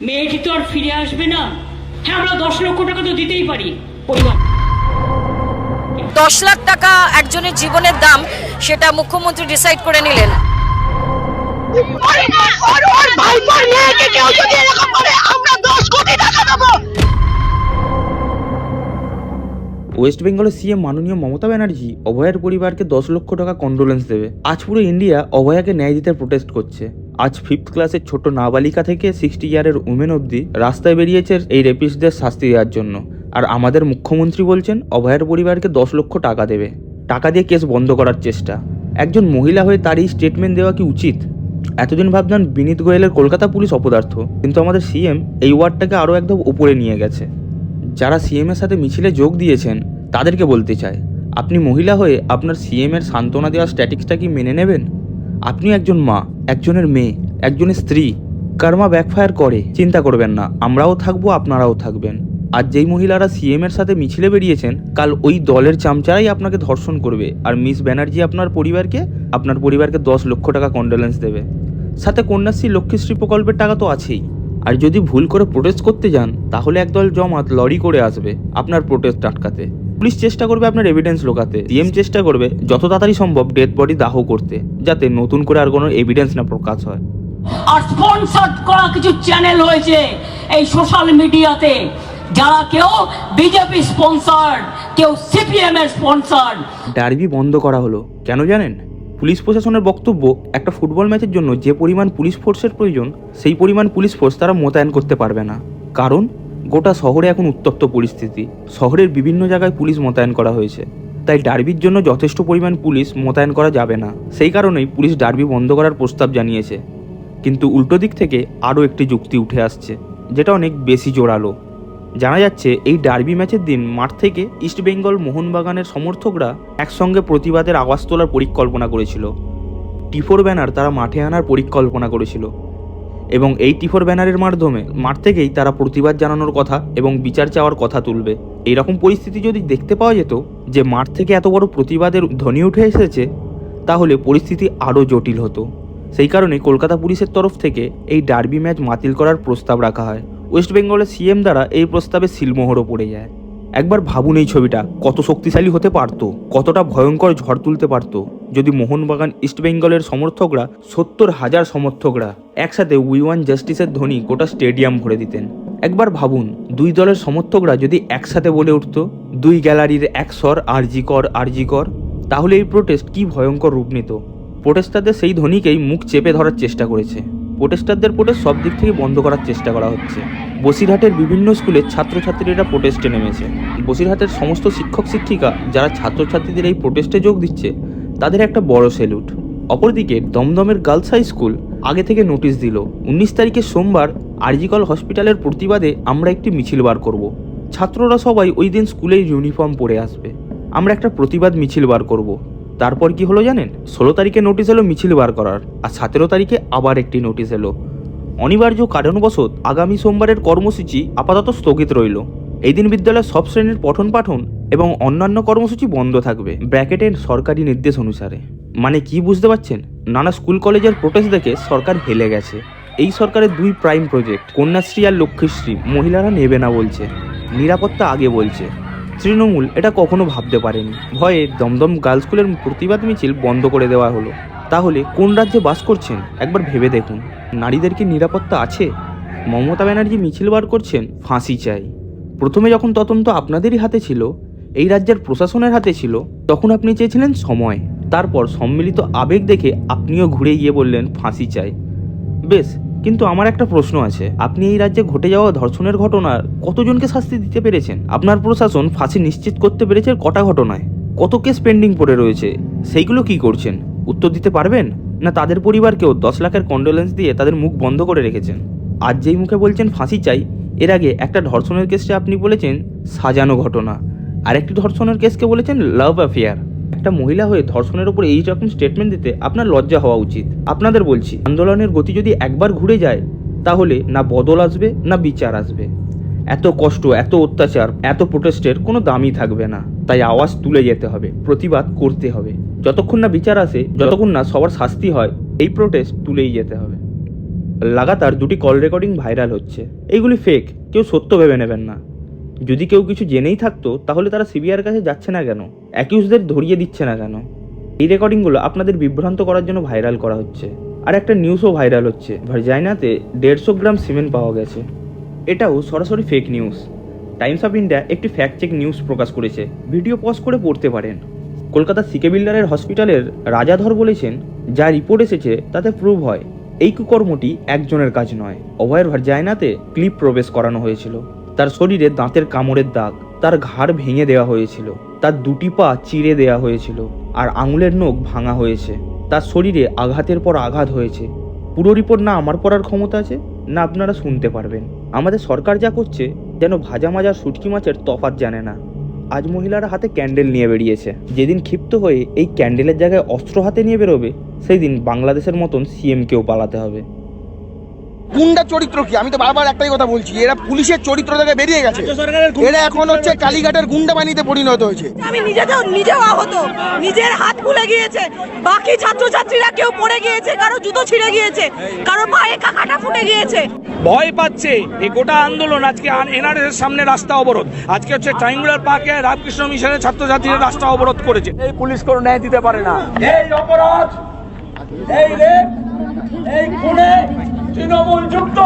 মেয়েটি তো আর ফিরে আসবে না। হ্যাঁ, আমরা 10 লক্ষ টাকা তো দিতেই পারি পরিবার। 10 লাখ টাকা একজনের জীবনের দাম, সেটা মুখ্যমন্ত্রী ডিসাইড করে নিলেন। ওয়েস্ট বেঙ্গলের সিএম মাননীয় মমতা ব্যানার্জি অভয়ার পরিবারকে 10 লক্ষ টাকা কন্ডোলেন্স দেবে। আজ পুরো ইন্ডিয়া অভয়াকে ন্যায় দিতে প্রোটেস্ট করছে। আজ 5th ক্লাসের ছোট নাবালিকা থেকে 60 ইয়ারের উমেন অবধি রাস্তায় বেরিয়েছে এই রেপিস্টদের শাস্তি দেওয়ার জন্য। আর আমাদের মুখ্যমন্ত্রী বলছেন অভয়ার পরিবারকে 10 লক্ষ টাকা দেবে। টাকা দিয়ে কেস বন্ধ করার চেষ্টা। একজন মহিলা হয়ে তার এই স্টেটমেন্ট দেওয়া কি উচিত? এতদিন ভাবতাম বিনীত গোয়েলের কলকাতা পুলিশ অপদার্থ, কিন্তু আমাদের সিএম এই ওয়ার্ডটাকে আরও একদম উপরে নিয়ে গেছে। যারা সিএমের সাথে মিছিলে যোগ দিয়েছেন তাদেরকে বলতে চায়, আপনি মহিলা হয়ে আপনার সিএমের সান্ত্বনা দেওয়া স্ট্যাটিক্সটা কি মেনে নেবেন? আপনি একজন মা, একজনের মেয়ে, একজনের স্ত্রী। কার্মা ব্যাকফায়ার করে, চিন্তা করবেন না, আমরাও থাকবো, আপনারাও থাকবেন। আর যেই মহিলারা সিএমের সাথে মিছিলে বেরিয়েছেন, কাল ওই দলের চামচারাই আপনাকে ধর্ষণ করবে। আর মিস ব্যানার্জি আপনার পরিবারকে 10 লক্ষ টাকা কন্ডোলেন্স দেবে। সাথে কন্যাশ্রী লক্ষ্মীশ্রী প্রকল্পের টাকা তো আছেই। আর যদি ভুল করে প্রোটেস্ট করতে যান, তাহলে একদল জমাত লরি করে আসবে আপনার প্রোটেস্ট আটকাতে। পুলিশ চেষ্টা করবে আপনার এভিডেন্স লোকাতে। সিএম চেষ্টা করবে যত তাড়াতাড়ি সম্ভব ডেড বডি দাহ করতে, যাতে নতুন করে আর কোনো এভিডেন্স না প্রকাশ হয়। আর স্পন্সর করা কিছু চ্যানেল হয়েছে এই সোশ্যাল মিডিয়াতে, যারা কেউ বিজেপি স্পন্সর্ড, কেউ সিপিএম এর স্পন্সর্ড। ডার্বি বন্ধ করা হলো কেন জানেন? পুলিশ প্রশাসনের বক্তব্য, একটা ফুটবল ম্যাচের জন্য যে পরিমাণ পুলিশ ফোর্সের প্রয়োজন, সেই পরিমাণ পুলিশ ফোর্স তারা মোতায়েন করতে পারবে না। কারণ গোটা শহরে এখন উত্তপ্ত পরিস্থিতি। শহরের বিভিন্ন জায়গায় পুলিশ মোতায়েন করা হয়েছে, তাই ডার্বির জন্য যথেষ্ট পরিমাণ পুলিশ মোতায়েন করা যাবে না। সেই কারণেই পুলিশ ডার্বি বন্ধ করার প্রস্তাব জানিয়েছে। কিন্তু উল্টো দিক থেকে আরও একটি যুক্তি উঠে আসছে, যেটা অনেক বেশি জোরালো। জানা যাচ্ছে এই ডার্বি ম্যাচের দিন মাঠ থেকে ইস্টবেঙ্গল মোহনবাগানের সমর্থকরা একসঙ্গে প্রতিবাদের আওয়াজ তোলার পরিকল্পনা করেছিল। টি4 ব্যানার তারা মাঠে আনার পরিকল্পনা করেছিল, এবং এই টি4 ব্যানারের মাধ্যমে মাঠ থেকেই তারা প্রতিবাদ জানানোর কথা এবং বিচার চাওয়ার কথা তুলবে। এইরকম পরিস্থিতি যদি দেখতে পাওয়া যেত যে মাঠ থেকে এত বড় প্রতিবাদের ধ্বনি উঠে এসেছে, তাহলে পরিস্থিতি আরও জটিল হতো। সেই কারণে কলকাতা পুলিশের তরফ থেকে এই ডার্বি ম্যাচ বাতিল করার প্রস্তাব রাখা হয়। ওয়েস্ট বেঙ্গলের সিএম দ্বারা এই প্রস্তাবে সিলমোহরও পড়ে যায়। একবার ভাবুন এই ছবিটা কত শক্তিশালী হতে পারতো, কতটা ভয়ঙ্কর ঝড় তুলতে পারতো যদি মোহনবাগান ইস্টবেঙ্গলের সমর্থকরা 70,000 সমর্থকরা একসাথে উই ওয়ান জাস্টিসের ধ্বনি গোটা স্টেডিয়াম ভরে দিতেন। একবার ভাবুন দুই দলের সমর্থকরা যদি একসাথে বলে উঠত, দুই গ্যালারির এক স্বর, আরজি কর আরজি কর, তাহলে এই প্রোটেস্ট কি ভয়ঙ্কর রূপ নিত। প্রোটেস্টারদের সেই ধ্বনিকেই মুখ চেপে ধরার চেষ্টা করেছে। প্রোটেস্টারদের প্রোটেস্ট সব দিক থেকে বন্ধ করার চেষ্টা করা হচ্ছে। বসিরহাটের বিভিন্ন স্কুলের ছাত্রছাত্রীরা প্রোটেস্টে নেমেছে। বসিরহাটের সমস্ত শিক্ষক শিক্ষিকা যারা ছাত্রছাত্রীদের এই প্রোটেস্টে যোগ দিচ্ছে, তাদের একটা বড় স্যালুট। অপরদিকে দমদমের গার্লস হাই স্কুল আগে থেকে নোটিশ দিল, 19 তারিখে সোমবার আরজিকর হসপিটালের প্রতিবাদে আমরা একটি মিছিল বার করব। ছাত্ররা সবাই ওই দিন স্কুলে ইউনিফর্ম পরে আসবে, আমরা একটা প্রতিবাদ মিছিল বার করব। তারপর কি হলো জানেন? 16 তারিখে নোটিশ এলো মিছিল বার করার, আর 17 তারিখে আবার একটি নোটিশ এলো। অনিবার্য কারণবশত আগামী সোমবারের কর্মসূচি আপাতত স্থগিত রইল। এই দিন বিদ্যালয়ের সব শ্রেণীর পঠন পাঠন এবং অন্যান্য কর্মসূচি বন্ধ থাকবে, ব্র্যাকেটে সরকারি নির্দেশ অনুসারে। মানে কি বুঝতে পারছেন? নানা স্কুল কলেজের প্রোটেস্ট দেখে সরকার হেলে গেছে। এই সরকারের 2 প্রাইম প্রজেক্ট কন্যাশ্রী আর লক্ষ্মীশ্রী মহিলারা নেবে না বলছে, নিরাপত্তা আগে বলছে। তৃণমূল এটা কখনো ভাবতে পারেনি। ভয়ে দমদম গার্লস স্কুলের প্রতিবাদ মিছিল বন্ধ করে দেওয়া হলো। তাহলে কোন রাজ্যে বাস করছেন একবার ভেবে দেখুন। নারীদের কি নিরাপত্তা আছে? মমতা ব্যানার্জি মিছিল বার করছেন ফাঁসি চাই। প্রথমে যখন তদন্ত আপনাদেরই হাতে ছিল, এই রাজ্যের প্রশাসনের হাতে ছিল, তখন আপনি চেয়েছিলেন সময়। তারপর সম্মিলিত আবেগ দেখে আপনিও ঘুরে গিয়ে বললেন ফাঁসি চাই। বেশ, কিন্তু আমার একটা প্রশ্ন আছে, আপনি এই রাজ্যে ঘটে যাওয়া ধর্ষণের ঘটনার কতজনকে শাস্তি দিতে পেরেছেন? আপনার প্রশাসন ফাঁসি নিশ্চিত করতে পেরেছে কটা ঘটনায়? কত কেস পেন্ডিং পড়ে রয়েছে, সেইগুলো কি করছেন? উত্তর দিতে পারবেন? না তাদের পরিবারকেও 10 লাখের কন্ডোলেন্স দিয়ে তাদের মুখ বন্ধ করে রেখেছেন? আজ যেই মুখে বলছেন ফাঁসি চাই, এর আগে একটা ধর্ষণের কেসে আপনি বলেছেন সাজানো ঘটনা, আর একটি ধর্ষণের কেসকে বলেছেন লাভ অ্যাফেয়ার। একটা মহিলা হয়ে ধর্ষণের উপর এই রকম স্টেটমেন্ট দিতে আপনার লজ্জা হওয়া উচিত। আপনাদের বলছি, আন্দোলনের গতি যদি একবার ঘুরে যায়, তাহলে না বদল আসবে না বিচার আসবে। এত কষ্ট, এত অত্যাচার, এত প্রোটেস্টের কোনো দামই থাকবে না। তাই আওয়াজ তুলে যেতে হবে, প্রতিবাদ করতে হবে। যতক্ষণ না বিচার আসে, যতক্ষণ না সবার শাস্তি হয়, এই প্রোটেস্ট তুলেই যেতে হবে। লাগাতার 2টি কল রেকর্ডিং ভাইরাল হচ্ছে। এইগুলি ফেক, কেউ সত্য ভেবে নেবেন না। যদি কেউ কিছু জেনেই থাকতো তাহলে তারা সিবিআইয়ের কাছে যাচ্ছে না কেন, অ্যাকিউজদের ধরিয়ে দিচ্ছে না কেন? এই রেকর্ডিংগুলো আপনাদের বিভ্রান্ত করার জন্য ভাইরাল করা হচ্ছে। আর একটা নিউজও ভাইরাল হচ্ছে, ভার্জাইনাতে 150 গ্রাম সিমেন্ট পাওয়া গেছে। এটাও সরাসরি fake news. Times of India একটি ফ্যাক্ট চেক নিউজ প্রকাশ করেছে, ভিডিও পজ করে পড়তে পারেন। কলকাতা সিকে বিল্ডারের হসপিটালের রাজাধর বলেছেন, যা রিপোর্ট এসেছে তাতে প্রুভ হয় এই কুকর্মটি একজনের কাজ নয়। অভয়ের ভার্জাইনাতে ক্লিপ প্রবেশ করানো হয়েছিল, তার শরীরে দাঁতের কামড়ের দাগ, তার ঘাড় ভেঙে দেওয়া হয়েছিল, তার 2টি পা চিড়ে দেওয়া হয়েছিল, আর আঙুলের নখ ভাঙা হয়েছে। তার শরীরে আঘাতের পর আঘাত হয়েছে। পুরো রিপোর্ট না আমার পড়ার ক্ষমতা আছে, না আপনারা শুনতে পারবেন। আমাদের সরকার যা করছে যেন ভাজা মাজার শুটকি মাছের তফাৎ জানে না। আজ মহিলারা হাতে ক্যান্ডেল নিয়ে বেরিয়েছে। যেদিন ক্ষিপ্ত হয়ে এই ক্যান্ডেলের জায়গায় অস্ত্র হাতে নিয়ে বেরোবে, সেই দিন বাংলাদেশের মতন সিএমকেও পালাতে হবে। গুন্ডা চরিত্র কি? আমি তো বারবার একটাই কথা বলছি, এরা পুলিশের চরিত্র থেকে বেরিয়ে গেছে। এরা এখন হচ্ছে কালীঘাটের গুন্ডা বাহিনীতে পরিণত হয়েছে। আমি নিজেও আহত, নিজের হাত ফুলে গিয়েছে, বাকি ছাত্রছাত্রীরা কেউ পড়ে গিয়েছে, কারো জুতো ছিঁড়ে গিয়েছে, কারো পায়ে কাঁটা ফুটে গিয়েছে। ভয় পাচ্ছে এই গোটা আন্দোলন। আজকে এনআরএস সামনে রাস্তা অবরোধ, আজকে হচ্ছে ট্রায়াঙ্গুলার পার্কে রামকৃষ্ণ মিশনের ছাত্রছাত্রীরা রাস্তা অবরোধ করেছে। এই পুলিশ কোনো ন্যায় দিতে পারে না। এই অপরাধ, এই রেপ, এই খুনে তৃণমূল যুক্ত